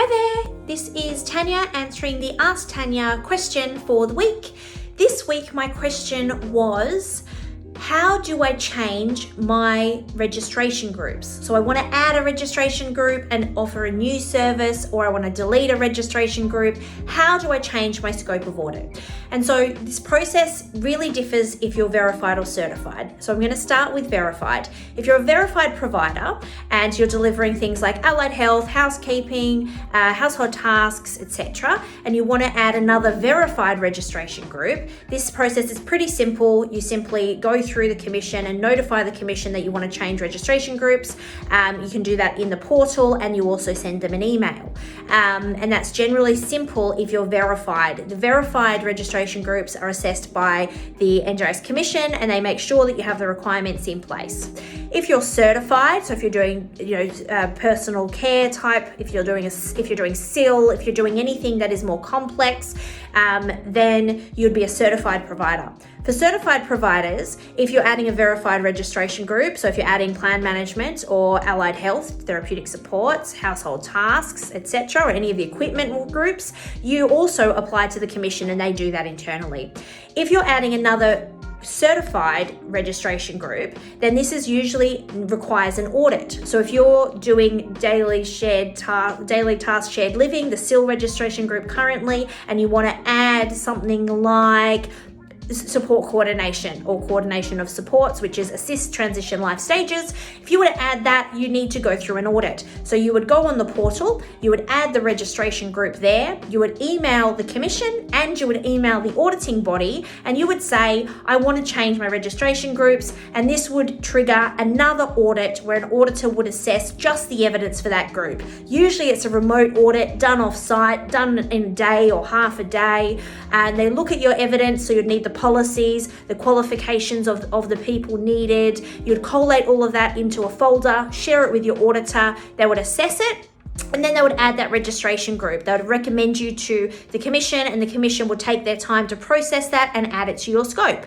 Hi there, this is Tania answering the Ask Tania question for the week. This week my question was, how do I change my registration groups? So I want to add a registration group and offer a new service, or I want to delete a registration group. How do I change my scope of audit? And so this process really differs if you're verified or certified. So I'm going to start with verified. If you're a verified provider and you're delivering things like allied health, housekeeping, household tasks, etc., and you want to add another verified registration group, this process is pretty simple. You simply go through the commission and notify the commission that you want to change registration groups. You can do that in the portal, and you also send them an email. And that's generally simple if you're verified. The verified registration groups are assessed by the NDIS Commission, and they make sure that you have the requirements in place. If you're certified, so if you're doing personal care type, if you're doing SIL, if you're doing anything that is more complex, then you'd be a certified provider. For certified providers, if you're adding a verified registration group, so if you're adding plan management or allied health, therapeutic supports, household tasks, etc., or any of the equipment groups, you also apply to the commission, and they do that internally. If you're adding another certified registration group, then this is usually requires an audit. So if you're doing daily task shared living, the SIL registration group currently, and you want to add something like support coordination or coordination of supports, which is assist transition life stages. If you were to add that, you need to go through an audit. So you would go on the portal, you would add the registration group there, you would email the commission, and you would email the auditing body, and you would say, I want to change my registration groups, and this would trigger another audit where an auditor would assess just the evidence for that group. Usually it's a remote audit done off-site, done in a day or half a day, and they look at your evidence. So you'd need the policies, the qualifications of the people needed. You'd collate all of that into a folder, share it with your auditor. They would assess it, and then they would add that registration group. They would recommend you to the commission, and the commission would take their time to process that and add it to your scope.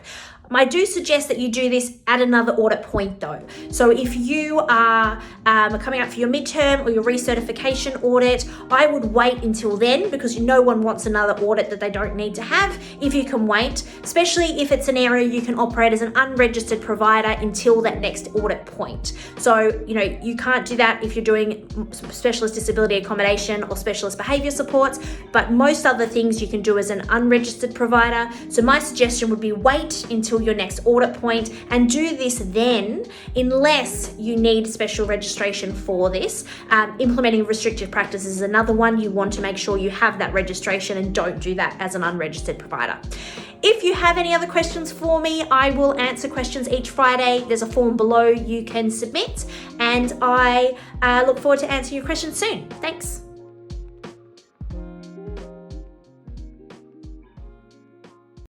I do suggest that you do this at another audit point though. So if you are coming up for your midterm or your recertification audit, I would wait until then, because no one wants another audit that they don't need to have. If you can wait, especially if it's an area you can operate as an unregistered provider until that next audit point. So, you can't do that if you're doing specialist disability accommodation or specialist behaviour supports, but most other things you can do as an unregistered provider. So my suggestion would be wait until your next audit point and do this then, unless you need special registration for this. Implementing restrictive practices is another one. You want to make sure you have that registration, and don't do that as an unregistered provider. If you have any other questions for me, I will answer questions each Friday. There's a form below you can submit, and I look forward to answering your questions soon. Thanks.